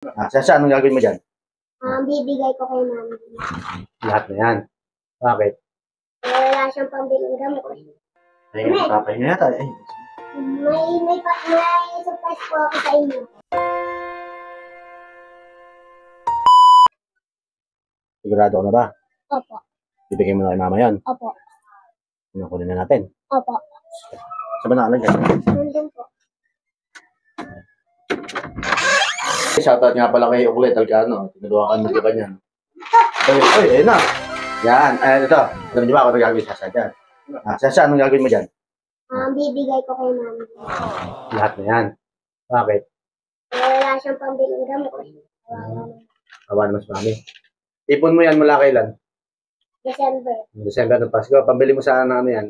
Sasha, anong gagawin mo dyan? Bibigay ko kay mami. Lahat na yan. Bakit? Wala siyang pambiling gamot. Ay, papay na yata. Ay, May surprise po ako sa inyo. sigurado ka na ba? Opo. Bibigay mo na kay mama yan. Opo. Kunin na natin. Opo. Saan ba nakalagay? Nandun po. Shoutout nga pala kay Uklet Alcano. Tinuluwakan mo di ba niyan? Ayun na. Yan. Ito. Alam niyo ba ako gagawin sa Sasha dyan? Sasha, anong gagawin mo dyan? Bibigay ko kay mami. Lahat na yan. Bakit? Wala siyang pambiling gamot. Awa naman sa mami. Ipon mo yan mula kailan? December. December ng Pasko. Pambili mo sana ng ano yan?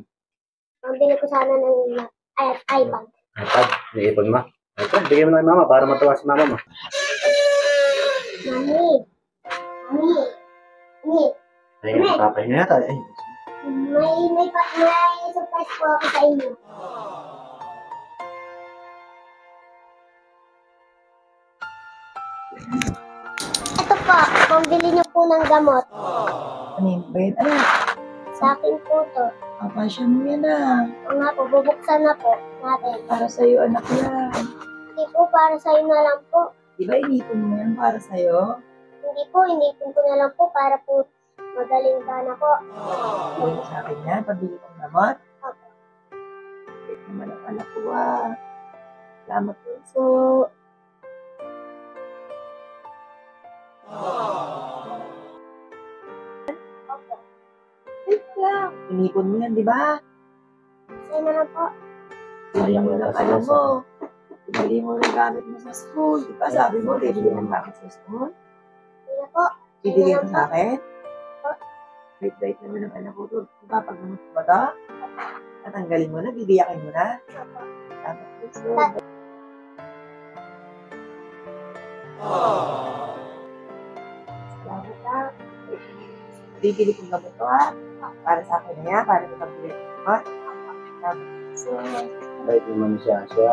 Pambili ko sana ng iPad. iPad. Iipon mo. iPad. Bigay mo na kay mama para matawa si mama mo. Mami. Mami. Mami. Ay, papay na yata. Ay, May surprise po ako sa inyo. Ito po, pambili niyo po ng gamot. Ano yun ba yun? Ano? Sa akin po to. Papasya mo yan ah. O nga po, bubuksan na po natin. Para sa'yo anak yan. Hindi po, para sa'yo na lang po. Di ba inipon mo yan para sa'yo? Hindi po, inipon ko na lang po para po magaling ka na po. Bigay mo sa akin yan. Pabili kong gamot. Opo. Wait naman ang anak ko ah. Salamat po. So, Opo. wait lang. Inipon mo yan, di ba? Sa'yo na lang po. Sayang mo lang alam mo. Ibili mo ng gamit mo sa school. Di ba sabi mo, bibili ng gamit sa school? Hindi na po. Bibigay mo sa akin? Wait naman ang anak ko doon. Papagamot ko ba ito? Tatanggalin mo na, bibiyakin mo na. Salamat po. So, salamat lang. Bibili kong gamot to ha. Para sa akin na yan, para sa pambili ng gamot. Salamat po. So, bait naman ni Sasha.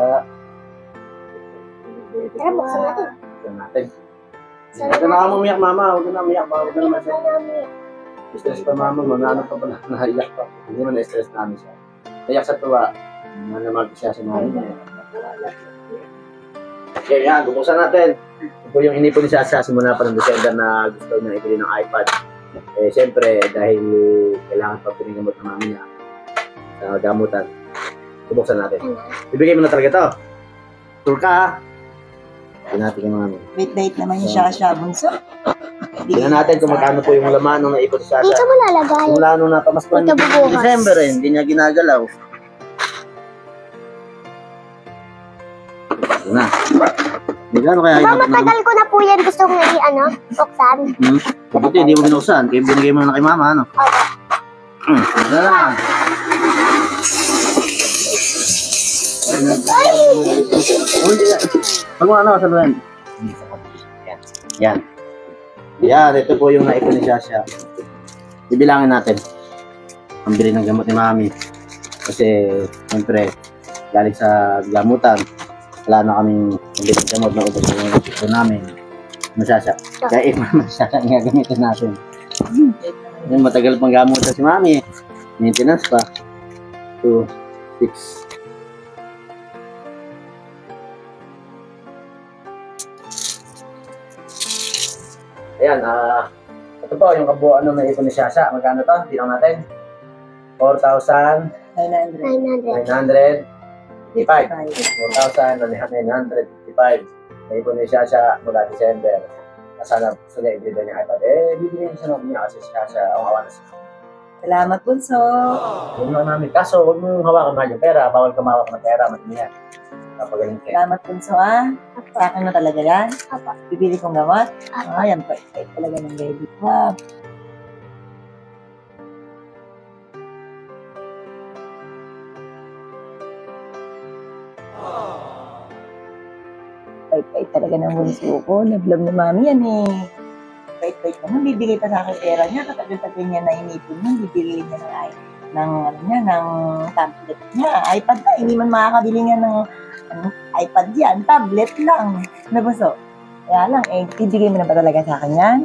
Tara, buksan natin. Ito natin. Huwag ka na umiyak, mama. Huwag ka na umiyak. Huwag ka Hindi naman na siya. namin. Stress pa mama mo. Naano pa pala. Naiyak pa. Hindi naman na-stress namin siya. Naiyak sa tuwa. Manamag siya sa mami niya. Okay, yan. Bubuksan natin. Ito po yung inipon ni Sasha simula pa ng December na gusto niya ibili ng iPad. Eh, siyempre, dahil kailangan pa pinigamot ng mami niya sa gamutan. Bubuksan natin. Ibigay mo na talaga ito. Tur ka ha. Tignan natin yung mami. wait naman yung Shasha bunso. Tignan natin kung magkano po yung laman nung naipon si Sasha. Dito mo lalagay. Simula nung napamaskuhan Ito bubukas. December eh, hindi niya ginagalaw. Ito na. Hindi gano'n kaya Diba matagal ko na po yan gusto kong buksan. Mabuti, hindi mo binuksan. Kaya binigay mo na kay mama, ano? Opo. Ito na. Oh, hindi. Pag mo ano, sa luwan. Yan. Yan. Yan, ito po yung naipon ni Sasha. Bibilangin natin. Ang bili ng gamot ni mami. Kasi, siyempre, galing sa gamutan. Wala na kaming pambili ng gamot na ubos na yung ito namin. Masasya. Kaya masasya nga gamitin natin. Yung matagal pang gamutan si mami. Maintenance pa. 2, 6. Ayan, ito po yung kabuuan ng naipon ni Sasha. Magkano to? Bilang natin. 4,955. 900. 4,955. Naipon ni Sasha mula December. Sana gusto niya ibigay niya iPad. Bibigyan niya siya ng niya kasi si Sasha ang awa na siya. Salamat bunso. Yun lang namin. Kaso, huwag mong hawakan mahal yung pera. Bawal ka mawak ng pera. Matinihan. Kapagaling kayo. Salamat bunso ah. Sa akin na talaga yan. Opo. Bibili kong gamot. Opo. Yan pa. Talaga ng baby ko ah. Pait talaga ng bunso ko. Nag-love ni mami yan eh. Pait naman. Bibigay pa sa akin pera niya. Katagal-tagal niya na inipon niya. Bibili niya ng tablet niya. iPad na. Hindi man makakabili niya ng iPad yan. Tablet lang. Nabuso. Kaya lang, ibigay mo na ba talaga sa akin yan?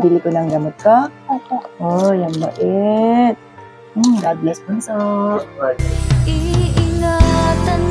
Bili ko ng gamot ko? Opo. Oh, yan bait. God bless po. So, Iingatan